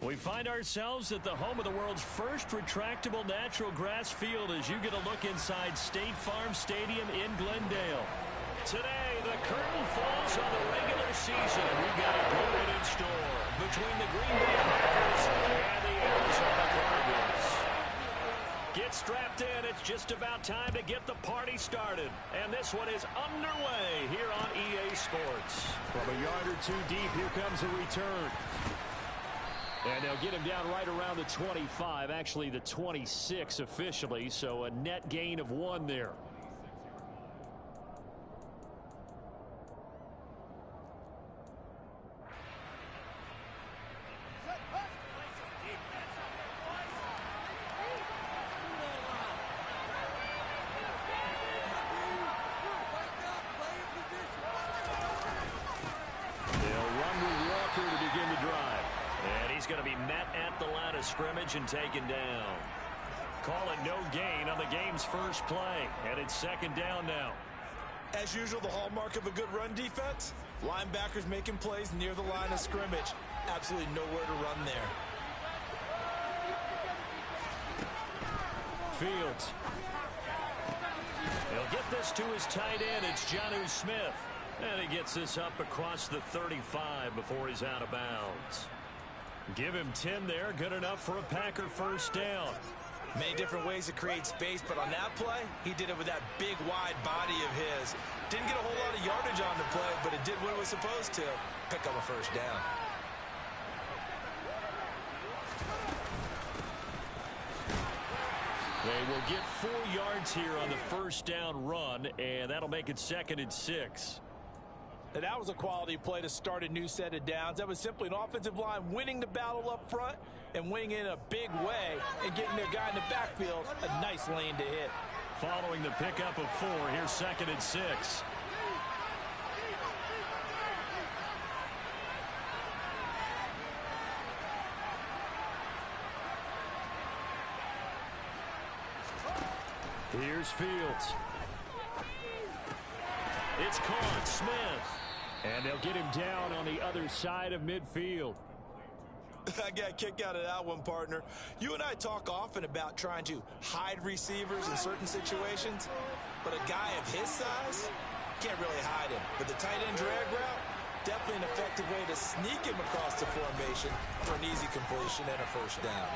We find ourselves at the home of the world's first retractable natural grass field as you get a look inside State Farm Stadium in Glendale. Today, the curtain falls on the regular season, and we've got a good one in store between the Green Bay Packers and the Arizona Cardinals. Get strapped in. It's just about time to get the party started. And this one is underway here on EA Sports. From a yard or two deep, here comes a return. And they'll get him down right around the 25, actually the 26 officially, so a net gain of 1 there. Going to be met at the line of scrimmage and taken down. Call it no gain on the game's first play, and it's second down now. As usual, the hallmark of a good run defense, linebackers making plays near the line of scrimmage. Absolutely nowhere to run there. Fields. He'll get this to his tight end. It's Jonnu Smith. And he gets this up across the 35 before he's out of bounds. Give him 10 there. Good enough for a Packer first down. Many different ways to create space, but on that play, he did it with that big, wide body of his. Didn't get a whole lot of yardage on the play, but it did what it was supposed to. Pick up a first down. They will get 4 yards here on the first down run, and that'll make it 2nd and 6. And that was a quality play to start a new set of downs. That was simply an offensive line winning the battle up front and winning in a big way and getting their guy in the backfield a nice lane to hit. Following the pickup of 4, here's 2nd and 6. Here's Fields. It's caught. Smith. And they'll get him down on the other side of midfield. I got a kick out of that one, partner. You and I talk often about trying to hide receivers in certain situations, but a guy of his size can't really hide him. But the tight end drag route, definitely an effective way to sneak him across the formation for an easy completion and a first down.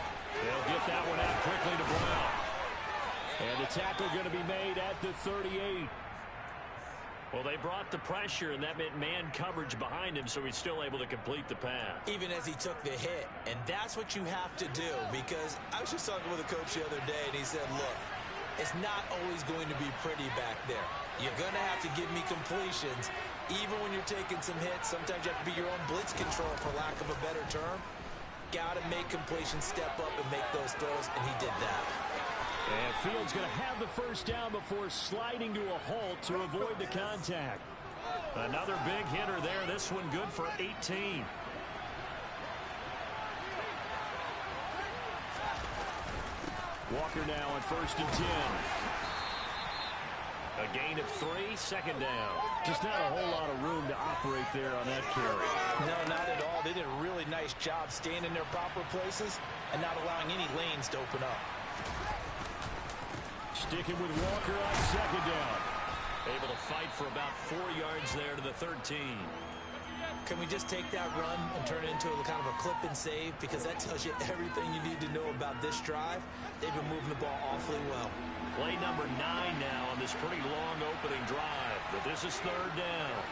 They'll get that one out quickly to Brown. And the tackle going to be made at the 38. Well, they brought the pressure, and that meant man coverage behind him, so he's still able to complete the pass. Even as he took the hit, and that's what you have to do, because I was just talking with a coach the other day, and he said, look, it's not always going to be pretty back there. You're going to have to give me completions, even when you're taking some hits. Sometimes you have to be your own blitz control, for lack of a better term. Got to make completions, step up, and make those throws, and he did that. And Fields going to have the first down before sliding to a halt to avoid the contact. Another big hitter there. This one good for 18. Walker now on 1st and 10. A gain of 3, 2nd down. Just not a whole lot of room to operate there on that carry. No, not at all. They did a really nice job staying in their proper places and not allowing any lanes to open up. Sticking with Walker on 2nd down. Able to fight for about 4 yards there to the 13. Can we just take that run and turn it into a kind of a clip and save? Because that tells you everything you need to know about this drive. They've been moving the ball awfully well. Play number 9 now on this pretty long opening drive. But this is 3rd down.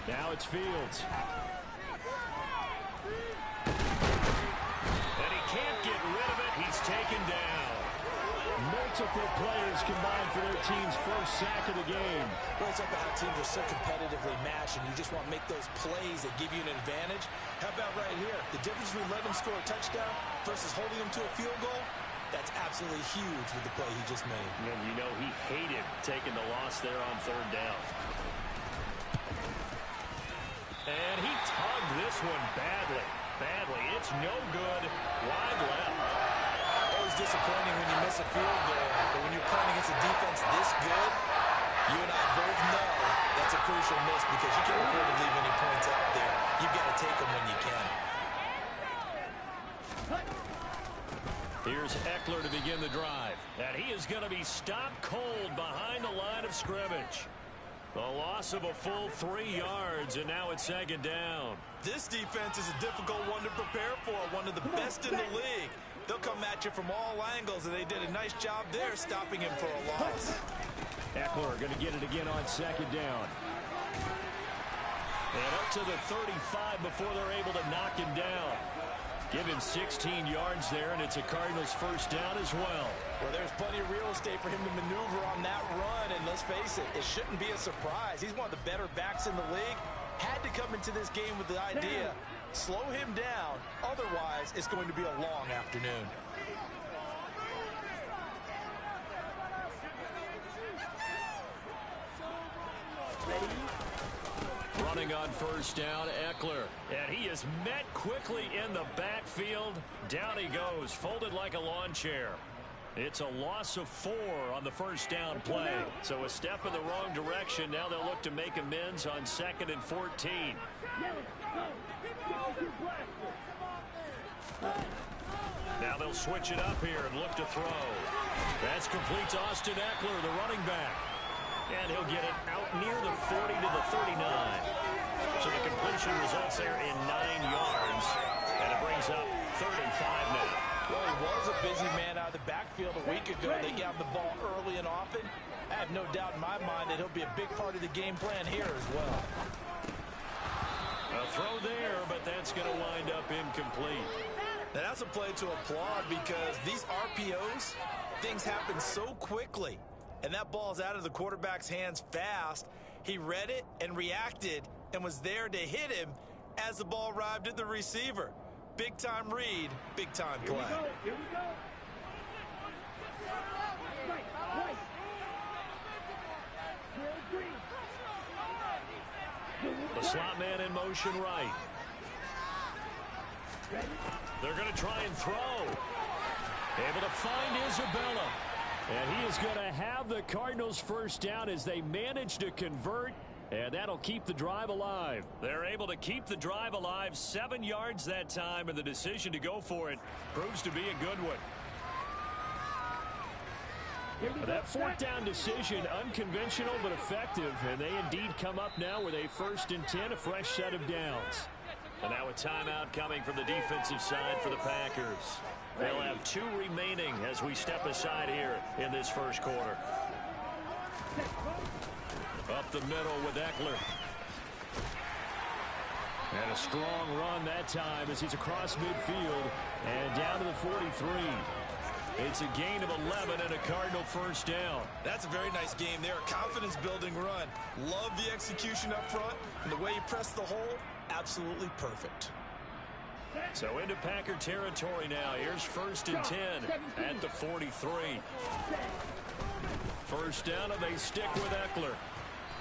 Now it's Fields. And he can't get rid of it. He's taken down. Multiple players combined for their team's first sack of the game. Well, it's up to how teams are so competitively matched, and you just want to make those plays that give you an advantage. How about right here? The difference between letting them score a touchdown versus holding them to a field goal, that's absolutely huge with the play he just made. And you know he hated taking the loss there on 3rd down. And he tugged this one badly. It's no good. Wide left. Always disappointing when you miss a field goal, but when you're playing against a defense this good, you and I both know that's a pretty crucial miss because you can't afford to leave any points out there. You've got to take them when you can. Here's Eckler to begin the drive. And he is going to be stopped cold behind the line of scrimmage. The loss of a full 3 yards, and now it's 2nd down. This defense is a difficult one to prepare for, one of the best in the league. They'll come at you from all angles, and they did a nice job there stopping him for a loss. Eckler going to get it again on 2nd down. And up to the 35 before they're able to knock him down. Give him 16 yards there, and it's a Cardinals first down as well. Well, there's plenty of real estate for him to maneuver on that run, and let's face it, it shouldn't be a surprise. He's one of the better backs in the league. Had to come into this game with the idea, slow him down, otherwise it's going to be a long afternoon. Running on first down, Eckler. And he is met quickly in the backfield. Down he goes, folded like a lawn chair. It's a loss of 4 on the first down play. So a step in the wrong direction. Now they'll look to make amends on 2nd and 14. Now they'll switch it up here and look to throw. That's complete to Austin Eckler, the running back. And he'll get it out near the 40 to the 39. So the completion results there in 9 yards. And it brings up 35 now. Well, he was a busy man out of the backfield a week ago. They got him the ball early and often. I have no doubt in my mind that he'll be a big part of the game plan here as well. A throw there, but that's going to wind up incomplete. Now that's a play to applaud because these RPOs, things happen so quickly. And that ball's out of the quarterback's hands fast. He read it and reacted and was there to hit him as the ball arrived at the receiver. Big-time read, big-time play. Here we go. The slot man in motion right. They're going to try and throw. Able to find Isabella. And he is going to have the Cardinals first down as they manage to convert. And that'll keep the drive alive. They're able to keep the drive alive, 7 yards that time, and the decision to go for it proves to be a good one. That 4th down decision, unconventional but effective, and they indeed come up now with a 1st and 10, a fresh set of downs. And now a timeout coming from the defensive side for the Packers. They'll have 2 remaining as we step aside here in this first quarter. Up the middle with Eckler. And a strong run that time as he's across midfield and down to the 43. It's a gain of 11 and a Cardinal first down. That's a very nice game there. A confidence-building run. Love the execution up front. And the way he pressed the hole, absolutely perfect. So into Packer territory now. Here's 1st and 10 at the 43. First down, and they stick with Eckler.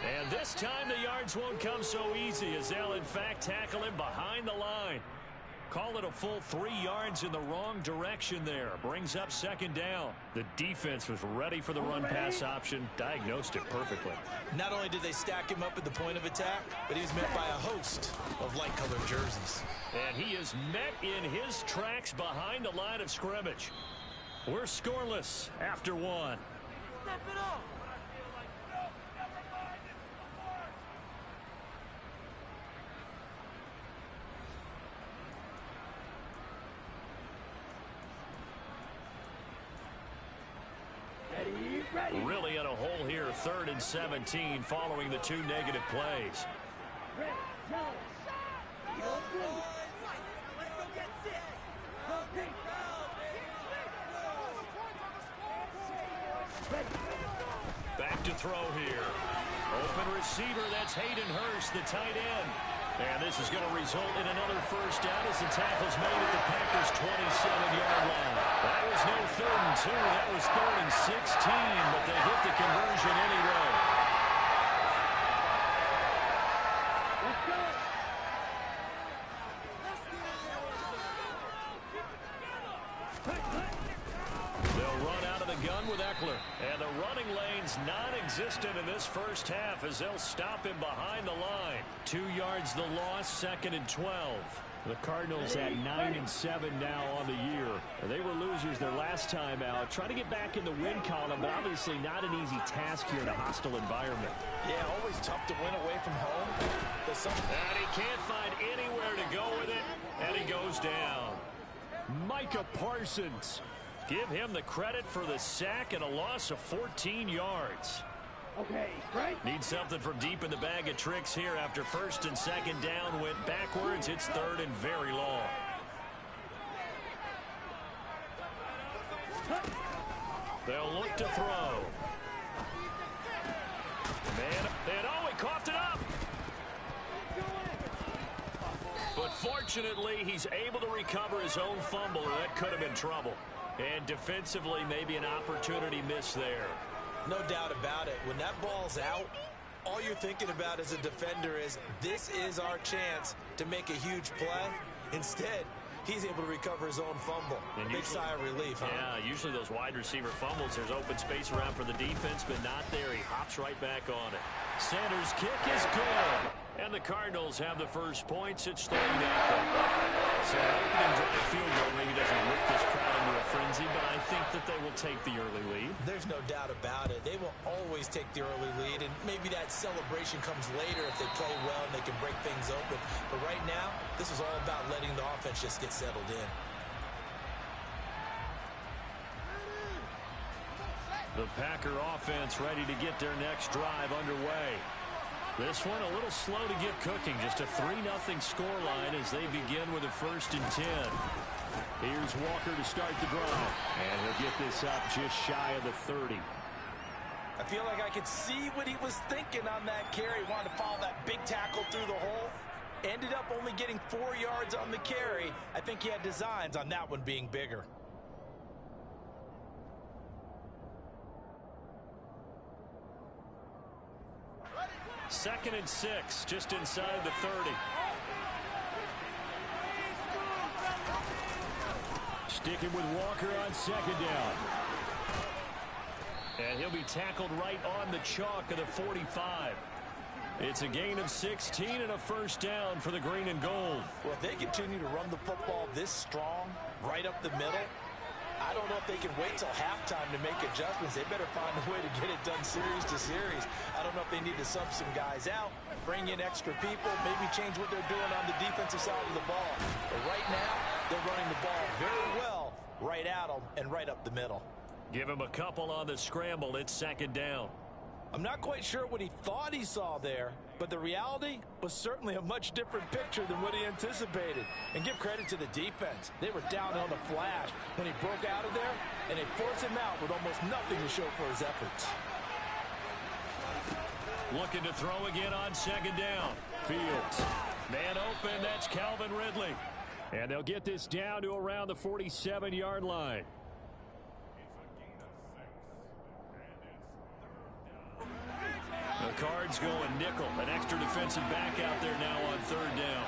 And this time the yards won't come so easy as they'll in fact tackle him behind the line. Call it a full 3 yards in the wrong direction there. Brings up 2nd down. The defense was ready for the run-pass option. Diagnosed it perfectly. Not only did they stack him up at the point of attack, but he was met by a host of light-colored jerseys. And he is met in his tracks behind the line of scrimmage. We're scoreless after 1. Step it up. Really in a hole here, 3rd and 17 following the 2 negative plays. Back to throw here. Open receiver, that's Hayden Hurst, the tight end. And this is going to result in another first down as the tackle's made at the Packers' 27-yard line. That was no 3rd and 2. That was 3rd and 16, but they hit the conversion anyway. They'll run out of the gun with Eckler. tackler. And the running lane's non-existent in this first half as they'll stop him behind the line. 2 yards the loss, 2nd and 12. The Cardinals at 9-7 now on the year. They were losers their last time out. Trying to get back in the win column, but obviously not an easy task here in a hostile environment. Yeah, always tough to win away from home. And he can't find anywhere to go with it, and he goes down. Micah Parsons. Give him the credit for the sack and a loss of 14 yards. Okay, right. Need something from deep in the bag of tricks here after 1st and 2nd down went backwards. It's 3rd and very long. They'll look to throw. Man, he coughed it up. But fortunately, he's able to recover his own fumble, or that could have been trouble. And defensively, maybe an opportunity missed there. No doubt about it. When that ball's out, all you're thinking about as a defender is, this is our chance to make a huge play. Instead, he's able to recover his own fumble. And big sigh of relief, huh? Yeah, usually those wide receiver fumbles, there's open space around for the defense, but not there. He hops right back on it. Sanders' kick is good. And the Cardinals have the first points. It's 3-0. So opening drive field goal maybe doesn't whip this crowd into a frenzy, but I think that they will take the early lead. There's no doubt about it. They will always take the early lead, and maybe that celebration comes later if they play well and they can break things open. But right now, this is all about letting the offense just get settled in. The Packer offense ready to get their next drive underway. This one a little slow to get cooking. Just a 3-0 scoreline as they begin with a 1st and 10. Here's Walker to start the drive. And he'll get this up just shy of the 30. I feel like I could see what he was thinking on that carry. Wanted to follow that big tackle through the hole. Ended up only getting 4 yards on the carry. I think he had designs on that one being bigger. Second and 6, just inside the 30. Sticking with Walker on 2nd down. And he'll be tackled right on the chalk of the 45. It's a gain of 16 and a 1st down for the green and gold. Well, if they continue to run the football this strong, right up the middle, I don't know if they can wait till halftime to make adjustments. They better find a way to get it done series to series. I don't know if they need to sub some guys out, bring in extra people, maybe change what they're doing on the defensive side of the ball. But right now, they're running the ball very well right at them and right up the middle. Give him a couple on the scramble. It's 2nd down. I'm not quite sure what he thought he saw there, but the reality was certainly a much different picture than what he anticipated. And give credit to the defense. They were down on the flash when he broke out of there, and they forced him out with almost nothing to show for his efforts. Looking to throw again on 2nd down. Fields. Man open, that's Calvin Ridley. And they'll get this down to around the 47-yard line. The Cards going nickel. An extra defensive back out there now on 3rd down.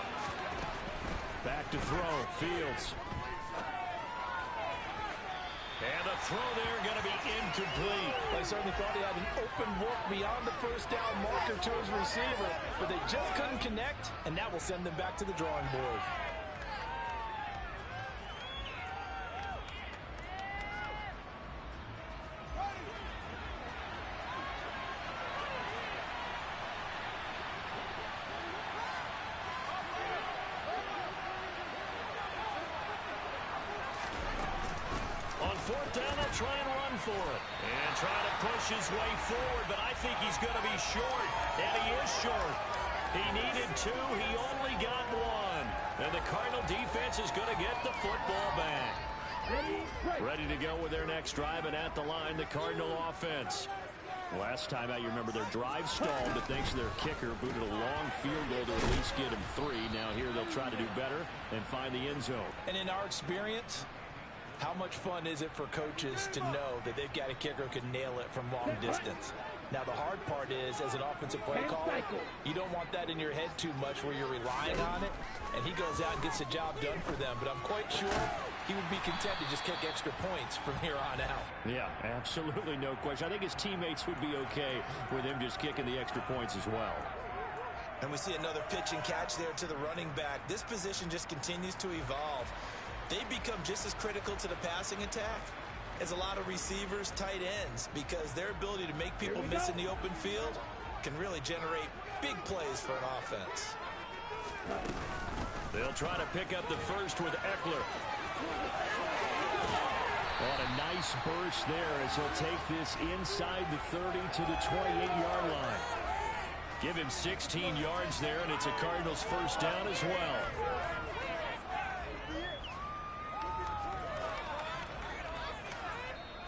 Back to throw. Fields. And the throw there going to be incomplete. I certainly thought he had an open look beyond the 1st down marker to his receiver, but they just couldn't connect, and that will send them back to the drawing board. Try and run for it. And trying to push his way forward, but I think he's going to be short. And he is short. He needed 2. He only got 1. And the Cardinal defense is going to get the football back. Ready to go with their next drive, and at the line, the Cardinal offense. Last time out, you remember their drive stalled, but thanks to their kicker, booted a long field goal to at least get him 3. Now here they'll try to do better and find the end zone. And in our experience, how much fun is it for coaches to know that they've got a kicker who can nail it from long distance? Now, the hard part is, as an offensive play caller, you don't want that in your head too much where you're relying on it, and he goes out and gets the job done for them. But I'm quite sure he would be content to just kick extra points from here on out. Yeah, absolutely no question. I think his teammates would be okay with him just kicking the extra points as well. And we see another pitch and catch there to the running back. This position just continues to evolve. They become just as critical to the passing attack as a lot of receivers, tight ends, because their ability to make people miss in the open field can really generate big plays for an offense. They'll try to pick up the first with Eckler. On a nice burst there as he'll take this inside the 30 to the 28-yard line. Give him 16 yards there, and it's a Cardinals first down as well.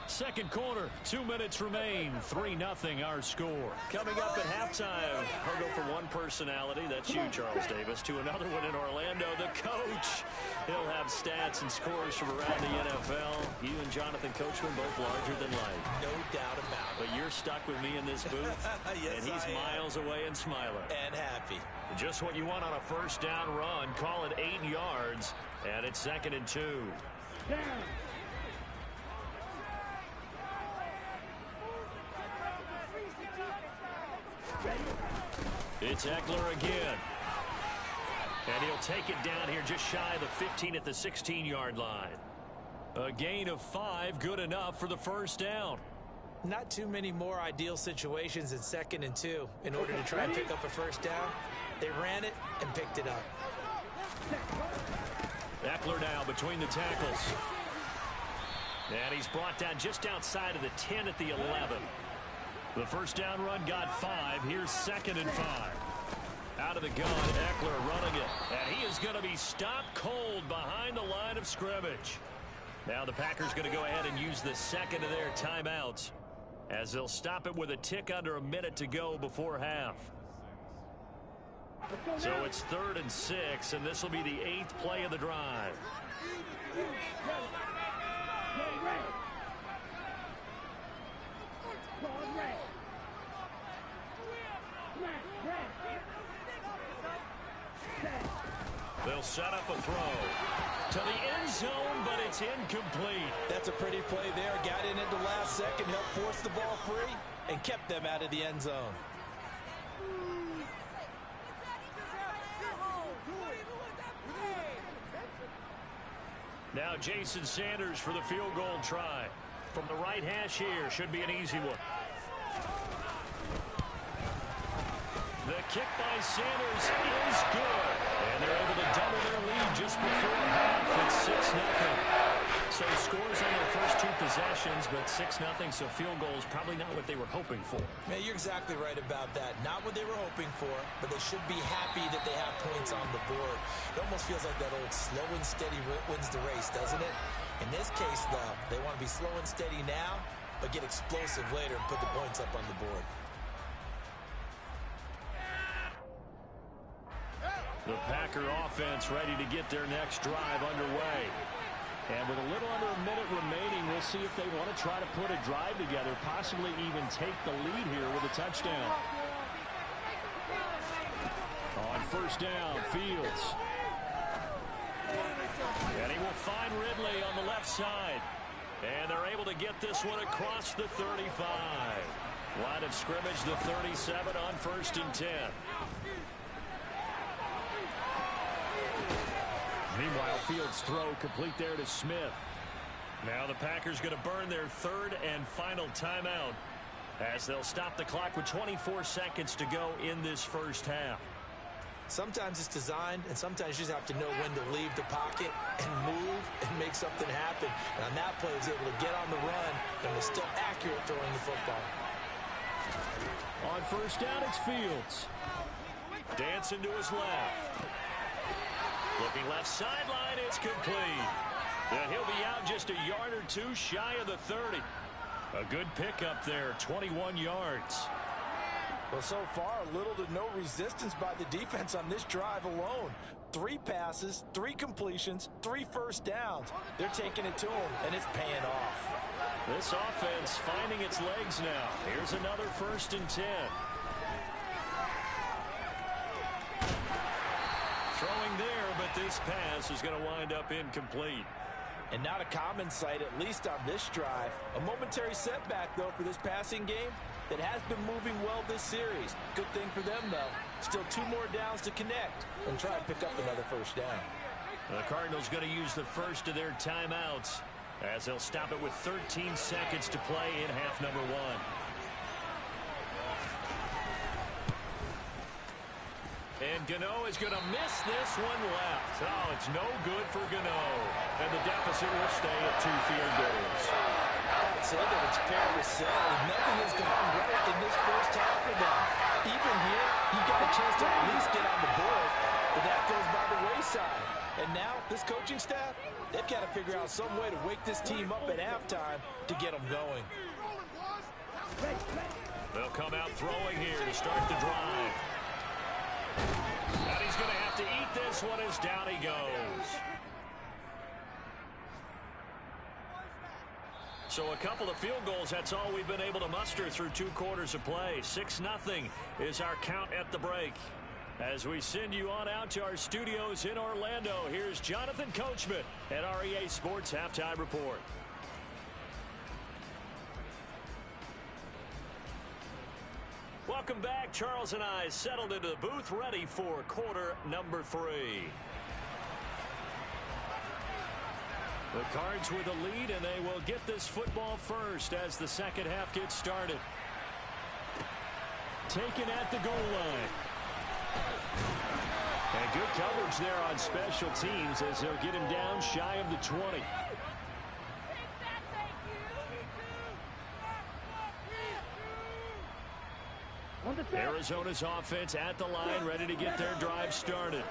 Second quarter, 2 minutes remain, 3-0 our score. Coming up at halftime, I'll go from one personality, that's you, Charles Davis, to another one in Orlando, the coach. He'll have stats and scores from around the NFL. You and Jonathan Coachman both larger than life. No doubt about it. But you're stuck with me in this booth, yes, and he's miles away and smiling. And happy. Just what you want on a first down run. Call it 8 yards, and it's 2nd and 2. Down. It's Eckler again. And he'll take it down here just shy of the 15 at the 16-yard line. A gain of 5, good enough for the first down. Not too many more ideal situations in 2nd and 2 in order to try and pick up a first down. They ran it and picked it up. Eckler now between the tackles. And he's brought down just outside of the 10 at the 11. The first down run got 5. Here's 2nd and 5. Out of the gun, Eckler running it. And he is going to be stopped cold behind the line of scrimmage. Now the Packers going to go ahead and use the second of their timeouts as they'll stop it with a tick under a minute to go before half. So it's 3rd and 6, and this will be the 8th play of the drive. They'll set up a throw to the end zone, but it's incomplete. That's a pretty play there. Got in at the last second, helped force the ball free, and kept them out of the end zone. Now Jason Sanders for the field goal try. From the right hash here, should be an easy one. The kick by Sanders is good. And they're able to double their lead just before half. It's 6-0. So scores on their first 2 possessions, but 6-0, so field goal is probably not what they were hoping for. Man, you're exactly right about that. Not what they were hoping for, but they should be happy that they have points on the board. It almost feels like that old slow and steady wins the race, doesn't it? In this case, though, they want to be slow and steady now, but get explosive later and put the points up on the board. The Packer offense ready to get their next drive underway. And with a little under a minute remaining, we'll see if they want to try to put a drive together, possibly even take the lead here with a touchdown. On first down, Fields. And he will find Ridley on the left side. And they're able to get this one across the 35. Line of scrimmage, the 37 on 1st and 10. Meanwhile, Fields' throw complete there to Smith. Now the Packers going to burn their 3rd and final timeout as they'll stop the clock with 24 seconds to go in this first half. Sometimes it's designed, and sometimes you just have to know when to leave the pocket and move and make something happen. And on that play, he was able to get on the run and was still accurate throwing the football. On first down, it's Fields. Dancing to his left. Looking left sideline, it's complete. And he'll be out just a yard or 2 shy of the 30. A good pickup there, 21 yards. Well, so far, little to no resistance by the defense on this drive alone. 3 passes, 3 completions, 3 first downs. They're taking it to him, and it's paying off. This offense finding its legs now. Here's another 1st and 10. Throwing there, but this pass is going to wind up incomplete. And not a common sight, at least on this drive. A momentary setback, though, for this passing game that has been moving well this series. Good thing for them, though. Still 2 more downs to connect and try and pick up another first down. The Cardinals going to use the first of their timeouts as they'll stop it with 13 seconds to play in half number 1. And Gano is going to miss this one left. Oh, it's no good for Gano. And the deficit will stay at 2 field goals. I'd say that it's fair to say nothing has gone right in this first half for them. Even here, he got a chance to at least get on the board, but that goes by the wayside. And now, this coaching staff, they've got to figure out some way to wake this team up at halftime to get them going. They'll come out throwing here to start the drive. And he's going to have to eat this one as down he goes. So a couple of field goals, that's all we've been able to muster through 2 quarters of play. 6-0 is our count at the break. As we send you on out to our studios in Orlando, here's Jonathan Coachman at REA Sports Halftime Report. Welcome back. Charles and I settled into the booth, ready for quarter number 3. The Cards with a lead, and they will get this football first as the second half gets started. Taken at the goal line. And good coverage there on special teams as they'll get him down shy of the 20. Arizona's offense at the line, ready to get their drive started.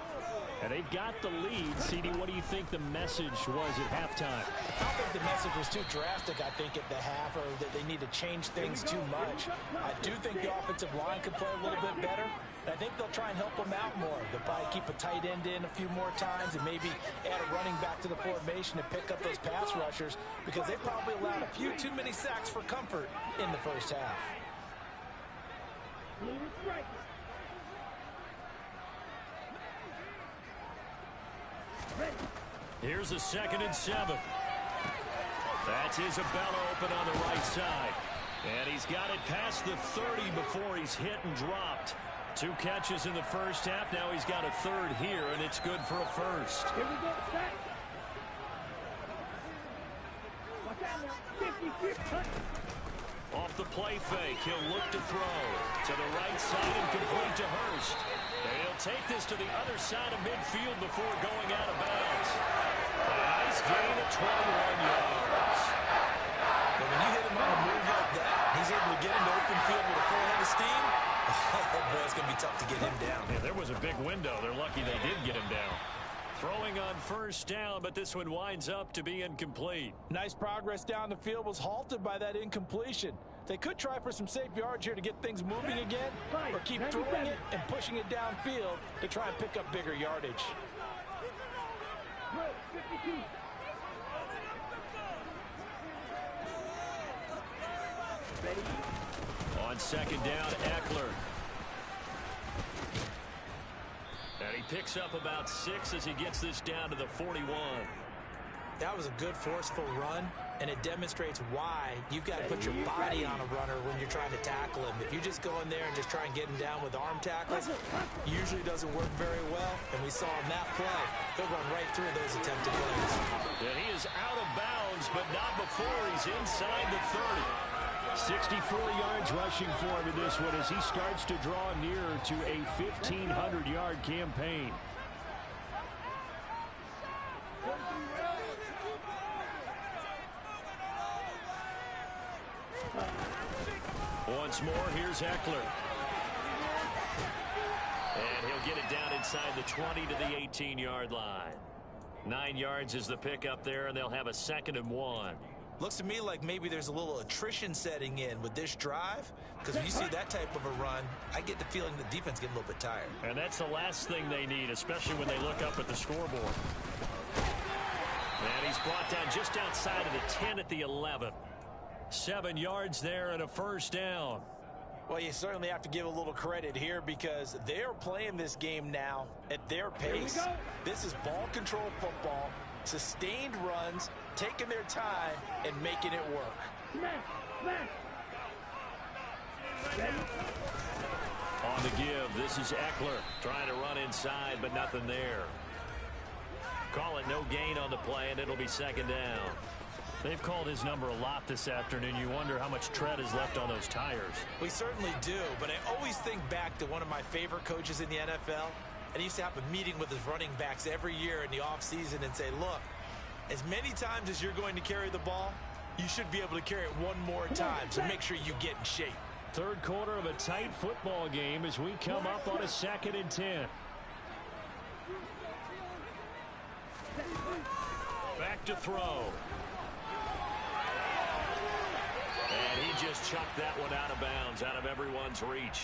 And they've got the lead. CD, what do you think the message was at halftime? I don't think the message was too drastic, I think, at the half, or that they need to change things too much. I do think the offensive line could play a little bit better. And I think they'll try and help them out more. They'll probably keep a tight end in a few more times and maybe add a running back to the formation to pick up those pass rushers, because they probably allowed a few too many sacks for comfort in the first half. Here's a 2nd and 7. That's Isabella open on the right side. And he's got it past the 30 before he's hit and dropped. 2 catches in the first half. Now he's got a 3rd here, and it's good for a first. Here we go, set. Watch out now. 50-50. Off the play fake, he'll look to throw. To the right side and complete to Hurst. And he'll take this to the other side of midfield before going out of bounds. A nice gain of 21 yards. And when you hit him on a move like that, he's able to get into open field with a full head of steam. Oh, boy, it's going to be tough to get him down. Yeah, there was a big window. They're lucky they did get him down. Throwing on first down, but this one winds up to be incomplete. Nice progress down the field was halted by that incompletion. They could try for some safe yards here to get things moving again, or keep throwing it and pushing it downfield to try and pick up bigger yardage. On 2nd down, Eckler. And he picks up about 6 as he gets this down to the 41. That was a good, forceful run, and it demonstrates why you've got to put your body on a runner when you're trying to tackle him. If you just go in there and just try and get him down with arm tackles, usually doesn't work very well, and we saw on that play, he'll run right through those attempted plays. And he is out of bounds, but not before he's inside the 30. 64 yards rushing for him in this one as he starts to draw nearer to a 1,500-yard campaign. Once more, here's Eckler. And he'll get it down inside the 20 to the 18-yard line. 9 yards is the pickup there, and they'll have a 2nd and 1. Looks to me like maybe there's a little attrition setting in with this drive, because when you see that type of a run, I get the feeling the defense getting a little bit tired. And that's the last thing they need, especially when they look up at the scoreboard. And he's brought down just outside of the 10 at the 11. 7 yards there and a first down. Well, you certainly have to give a little credit here because they're playing this game now at their pace. This is ball control football. Sustained runs, taking their time, and making it work. Smash! Smash! On the give, this is Eckler trying to run inside, but nothing there. Call it no gain on the play, and it'll be second down. They've called his number a lot this afternoon. You wonder how much tread is left on those tires. We certainly do, but I always think back to one of my favorite coaches in the NFL. And he used to have a meeting with his running backs every year in the offseason and say, look, as many times as you're going to carry the ball, you should be able to carry it one more time, so make sure you get in shape. Third quarter of a tight football game as we come up on a 2nd and 10. Back to throw. And he just chucked that one out of bounds, out of everyone's reach.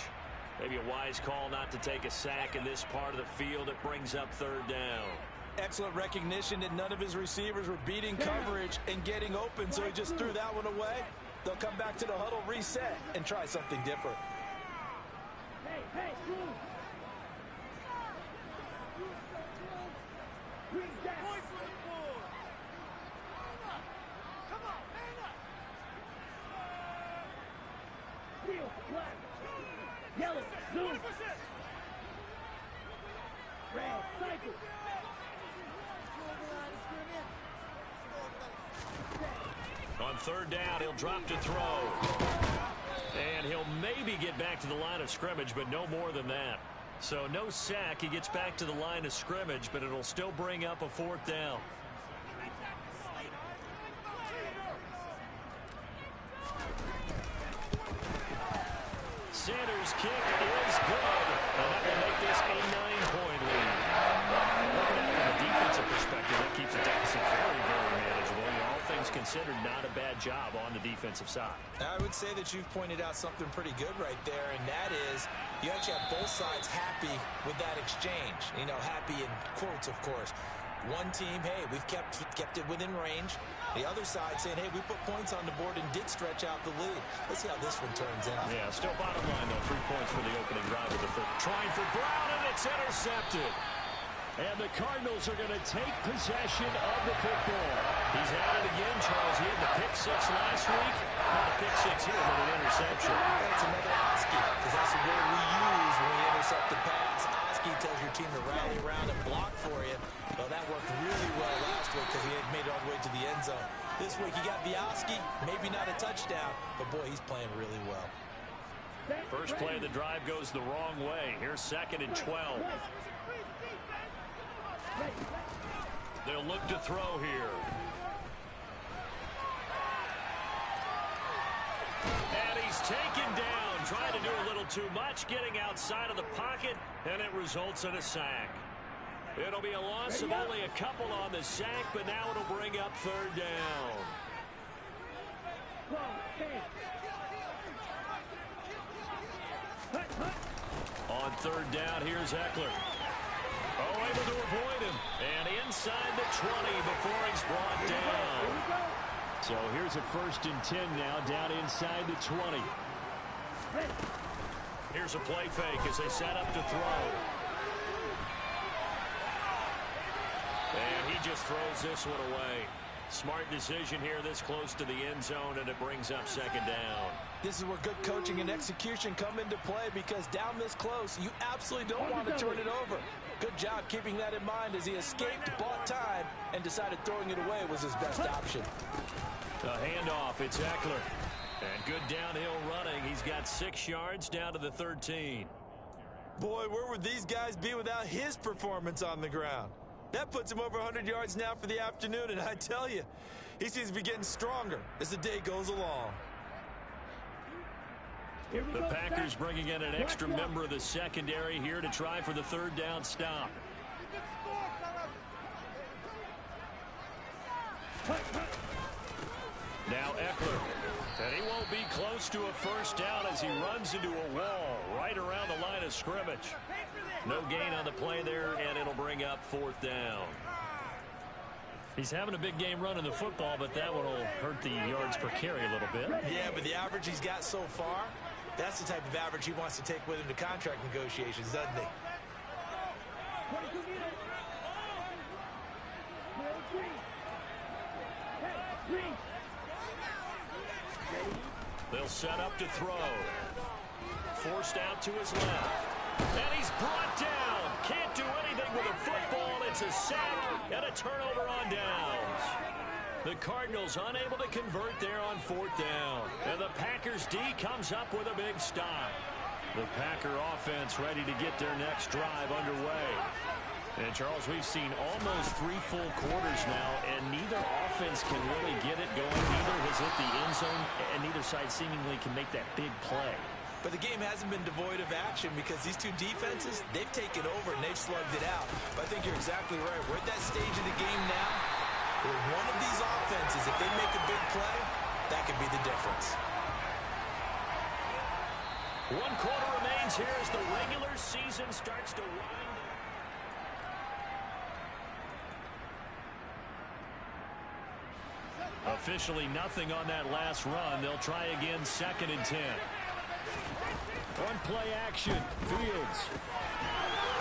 Maybe a wise call not to take a sack in this part of the field. It brings up third down. Excellent recognition that none of his receivers were beating coverage and getting open, so he just threw that one away. They'll come back to the huddle, reset, and try something different. Hey, hey, move! Green jack! Come on, man up! Steel, black, yellow, blue, red, cycle. On third down, he'll drop to throw. And he'll maybe get back to the line of scrimmage, but no more than that. So no sack. He gets back to the line of scrimmage, but it'll still bring up a fourth down. Sanders' kick is good. And that will make this a 9-point lead. Looking at it from a defensive perspective, that keeps the deficit very, very manageable. All things considered, not a bad job on the defensive side. I would say that you've pointed out something pretty good right there, and that is you actually have both sides happy with that exchange. You know, happy in quotes, of course. One team, hey, we've kept it within range. The other side saying, hey, we put points on the board and did stretch out the lead. Let's see how this one turns out. Yeah, still bottom line, though. 3 points for the opening drive of the third. Trying for Brown, and it's intercepted. And the Cardinals are going to take possession of the football. He's at it again, Charles. He had the pick six last week. Not a pick six here, but an interception. That's another Oski, because that's the word we use when we intercept the pass. Oski tells your team to rally around and block for you. Well, that worked really well last week because he had made it all the way to the end zone. This week, he got Oski, maybe not a touchdown, but boy, he's playing really well. First play of the drive goes the wrong way. Here's 2nd and 12. They'll look to throw here. And he's taken down, trying to do a little too much, getting outside of the pocket, and it results in a sack. It'll be a loss of only a couple on the sack, but now it'll bring up third down. On third down, here's Eckler. Oh, able to avoid him. And inside the 20 before he's brought down. So here's a 1st and 10 now, down inside the 20. Here's a play fake as they set up to throw. And he just throws this one away. Smart decision here this close to the end zone, and it brings up 2nd down. This is where good coaching and execution come into play, because down this close, you absolutely don't want to turn it over. Good job keeping that in mind as he escaped, bought time, and decided throwing it away was his best option. The handoff, it's Eckler. And good downhill running. He's got 6 yards down to the 13. Boy, where would these guys be without his performance on the ground? That puts him over 100 yards now for the afternoon, and I tell you, he seems to be getting stronger as the day goes along. The Packers bringing in an extra member of the secondary here to try for the third down stop. Now Eckler. And he won't be close to a first down as he runs into a wall right around the line of scrimmage. No gain on the play there, and it'll bring up 4th down. He's having a big game running the football, but that one will hurt the yards per carry a little bit. Yeah, but the average he's got so far, that's the type of average he wants to take with him to contract negotiations, doesn't he? They'll set up to throw. Forced out to his left. And he's brought down. Can't do anything with a football. It's a sack and a turnover on downs. The Cardinals unable to convert there on 4th down. And the Packers D comes up with a big stop. The Packer offense ready to get their next drive underway. And, Charles, we've seen almost 3 full quarters now, and neither offense can really get it going. Neither has hit the end zone, and neither side seemingly can make that big play. But the game hasn't been devoid of action because these two defenses, they've taken over and they've slugged it out. But I think you're exactly right. We're at that stage of the game now where one of these offenses, if they make a big play, that could be the difference. 1 quarter remains here as the regular season starts to wind. Officially nothing on that last run. They'll try again 2nd and 10. On play action, Fields.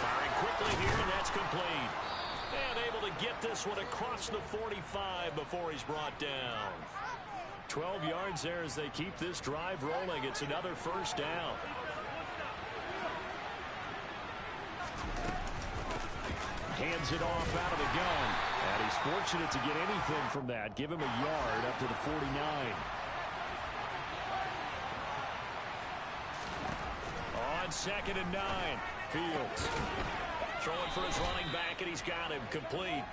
Firing quickly here, and that's complete. And able to get this one across the 45 before he's brought down. 12 yards there as they keep this drive rolling. It's another 1st down. Hands it off out of the gun. And he's fortunate to get anything from that. Give him a yard up to the 49. On 2nd and 9. Fields. Throwing for his running back, and he's got him complete.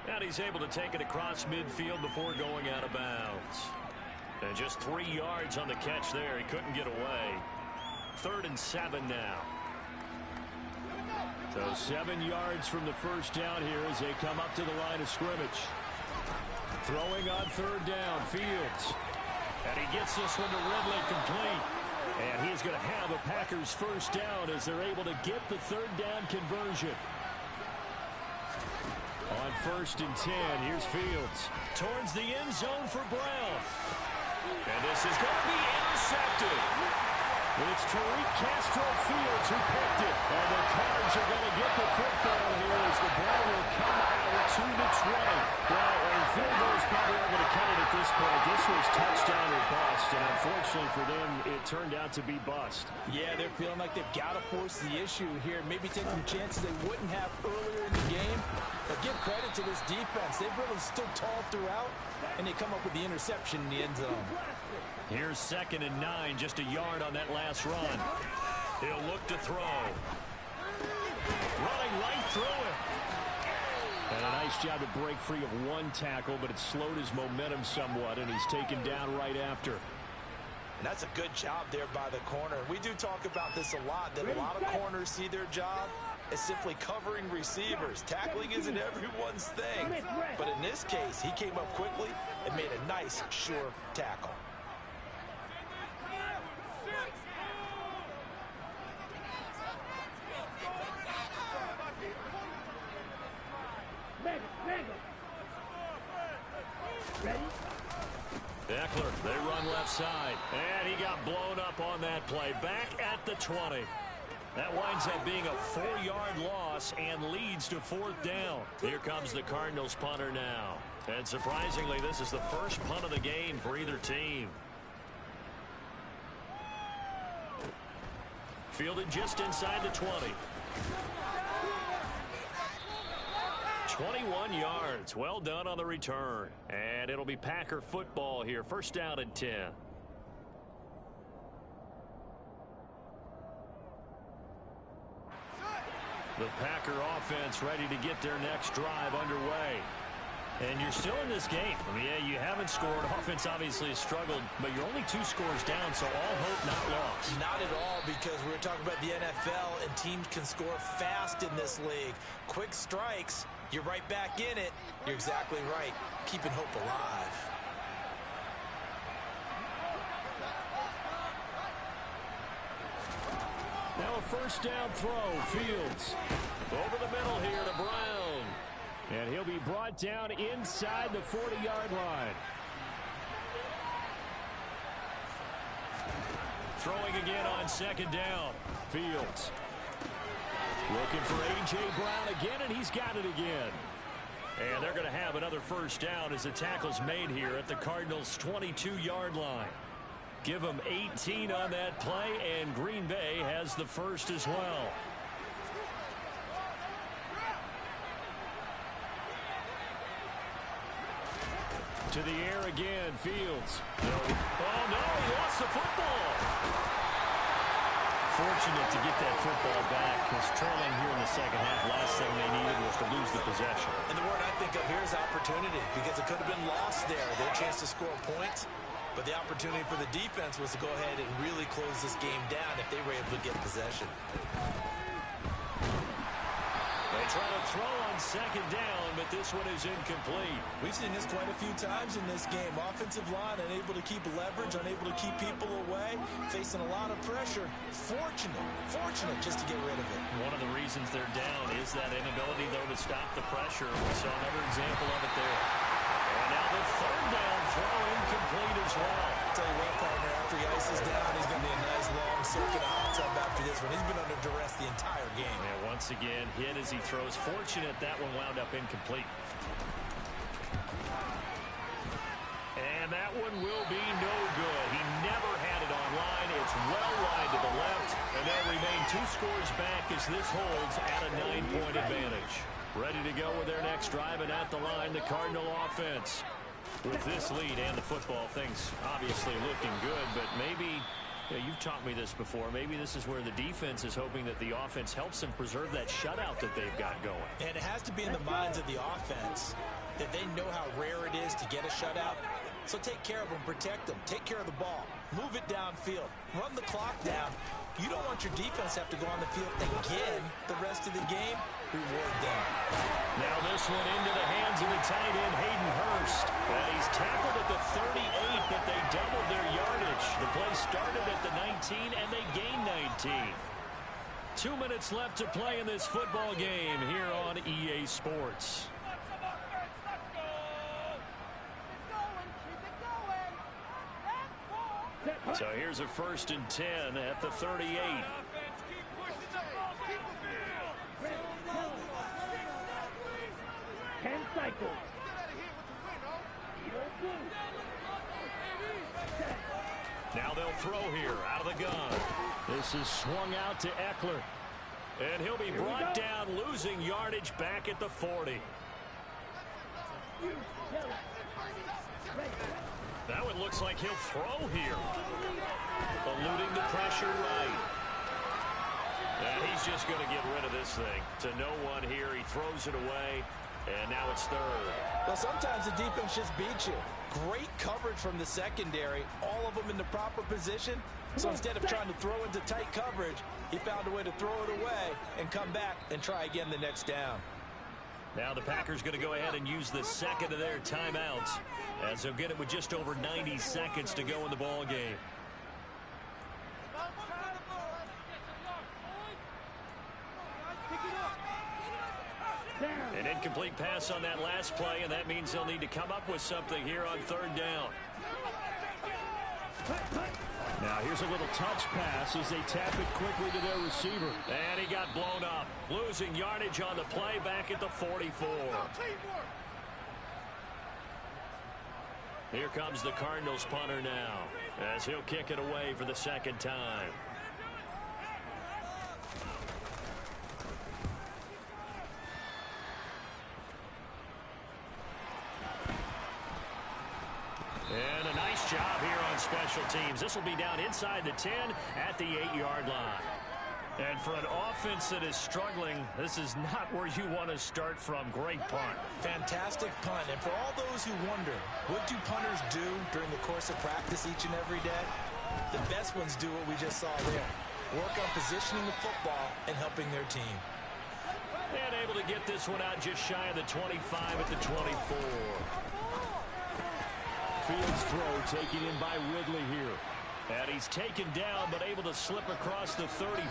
And he's able to take it across midfield before going out of bounds. And just 3 yards on the catch there. He couldn't get away. 3rd and 7 now. So 7 yards from the 1st down here as they come up to the line of scrimmage. Throwing on 3rd down, Fields. And he gets this one to Ridley complete. And he's going to have a Packers 1st down as they're able to get the 3rd down conversion. On 1st and 10, here's Fields. Towards the end zone for Brown. And this is going to be intercepted. It's Tariq Castro Fields who picked it. And the Cards are going to get the football here as the ball will come out to the 20. Well, field goals probably aren't going to cut it at this point. This was touchdown or bust, and unfortunately for them, it turned out to be bust. Yeah, they're feeling like they've got to force the issue here. Maybe take some chances they wouldn't have earlier in the game. But give credit to this defense. They've really stood tall throughout, and they come up with the interception in the end zone. Here's 2nd and 9, just a yard on that last run. He'll look to throw. Running right through it. And a nice job to break free of 1 tackle, but it slowed his momentum somewhat, and he's taken down right after. And that's a good job there by the corner. We do talk about this a lot, that a lot of corners see their job as simply covering receivers. Tackling isn't everyone's thing. But in this case, he came up quickly and made a nice, sure tackle. Eckler, they run left side. And he got blown up on that play. Back at the 20. That winds up being a 4-yard loss and leads to 4th down. Here comes the Cardinals punter now. And surprisingly, this is the first punt of the game for either team. Fielded just inside the 20. 21 yards. Well done on the return. And it'll be Packer football here. 1st down and 10. The Packer offense ready to get their next drive underway. And you're still in this game. I mean, yeah, you haven't scored. Offense obviously has struggled, but you're only 2 scores down, so all hope not lost. Not at all, because we're talking about the NFL, and teams can score fast in this league. Quick strikes, you're right back in it. You're exactly right. Keeping hope alive. Now a 1st down throw. Fields over the middle here to Brown. And he'll be brought down inside the 40-yard line. Throwing again on 2nd down. Fields looking for A.J. Brown again, and he's got it again. And they're going to have another first down as the tackle's made here at the Cardinals' 22-yard line. Give them 18 on that play, and Green Bay has the first as well. To the air again, Fields. Oh, no, he lost the football. Fortunate to get that football back, because trailing here in the second half, last thing they needed was to lose the possession. And the word I think of here is opportunity, because it could have been lost there. Their chance to score points, but the opportunity for the defense was to go ahead and really close this game down if they were able to get possession. They try to throw on second down, but this one is incomplete. We've seen this quite a few times in this game. Offensive line unable to keep leverage, unable to keep people away, facing a lot of pressure. Fortunate just to get rid of it. One of the reasons they're down is that inability, though, to stop the pressure. We saw another example of it there. And now the third down throw incomplete as well. Tell you what, partner, after he ices down, he's going to be a nice long circuit hot tub after this one. He's been under duress the entire game. And once again, hit as he throws. Fortunate that one wound up incomplete. And that one will be no good. He never had it on line. It's well wide to the left. And they'll remain 2 scores back as this holds at a 9-point advantage. Ready to go with their next drive, and at the line, the Cardinal offense. With this lead and the football, things obviously looking good, but maybe, you've taught me this before, maybe this is where the defense is hoping that the offense helps them preserve that shutout that they've got going. And it has to be in the minds of the offense that they know how rare it is to get a shutout. So take care of them, protect them, take care of the ball, move it downfield, run the clock down. You don't want your defense to have to go on the field again the rest of the game. Reward them. Now this one into the hands of the tight end, Hayden Hurst. And he's tackled at the 38, but they doubled their yardage. The play started at the 19, and they gained 19. 2 minutes left to play in this football game here on EA Sports. So here's a 1st and 10 at the 38. 10 cycles. Now they'll throw here out of the gun. This is swung out to Eckler. And he'll be brought down, losing yardage back at the 40. That one looks like he'll throw here. Eluding the pressure right. And he's just going to get rid of this thing. To no one here. He throws it away. And now it's 3rd. Well, sometimes the defense just beats you. Great coverage from the secondary. All of them in the proper position. So instead of trying to throw into tight coverage, he found a way to throw it away and come back and try again the next down. Now the Packers going to go ahead and use the second of their timeouts, as they'll get it with just over 90 seconds to go in the ball game. An incomplete pass on that last play, and that means they'll need to come up with something here on 3rd down. Now here's a little touch pass as they tap it quickly to their receiver. And he got blown up. Losing yardage on the play back at the 44. Here comes the Cardinals punter now, as he'll kick it away for the 2nd time. And a nice job here on special teams. This will be down inside the 10 at the 8-yard line. And for an offense that is struggling, this is not where you want to start from. Great punt. Fantastic punt. And for all those who wonder, what do punters do during the course of practice each and every day? The best ones do what we just saw there. Work on positioning the football and helping their team. And able to get this one out just shy of the 25 at the 24. Fields throw taken in by Ridley here. And he's taken down, but able to slip across the 35.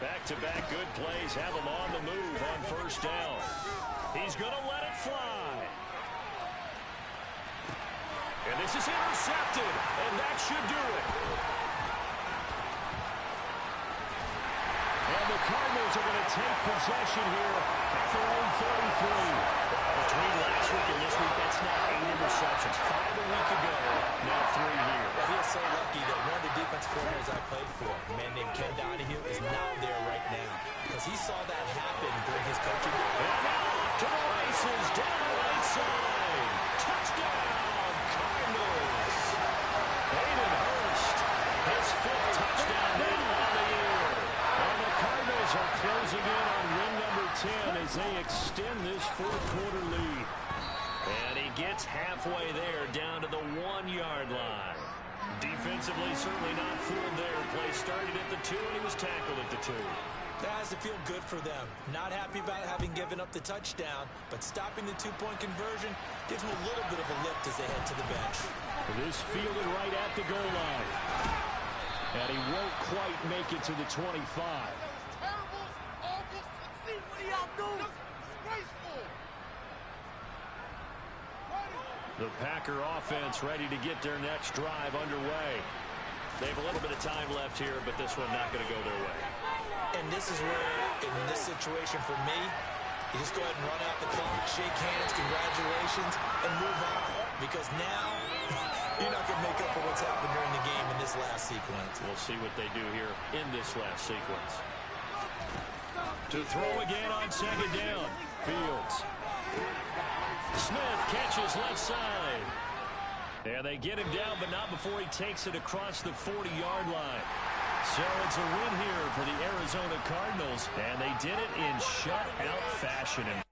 Back-to-back good plays have him on the move on 1st down. He's going to let it fly. And this is intercepted, and that should do it. And the Cardinals are going to take possession here at their own 33. Between last week and this week, that's now 8 interceptions. 5 a week ago, now 3 here. Well, he is so lucky that one of the defense coordinators I played for, a man named Ken Donahue, is not there right now because he saw that happen during his coaching days. And now off to the races, down the right side. Touchdown, Cardinals. Hayden Hurst, his 5th touchdown now on the year. And the Cardinals are closing in on win number 10 as they extend this 4th-quarter lead. And he gets halfway there, down to the 1-yard line. Defensively, certainly not fooled there. Play started at the 2, and he was tackled at the 2. That has to feel good for them. Not happy about having given up the touchdown, but stopping the 2-point conversion gives them a little bit of a lift as they head to the bench. This fielded right at the goal line. And he won't quite make it to the 25. Terrible, awful, see what y'all do. Disgraceful. The Packer offense ready to get their next drive underway. They have a little bit of time left here, but this one not going to go their way. And this is where, in this situation for me, you just go ahead and run out the clock, shake hands, congratulations, and move on. Because now, you're not going to make up for what's happened during the game in this last sequence. We'll see what they do here in this last sequence. To throw again on 2nd down. Fields. Smith catches left side. And they get him down, but not before he takes it across the 40-yard line. So it's a win here for the Arizona Cardinals, and they did it in shutout fashion. And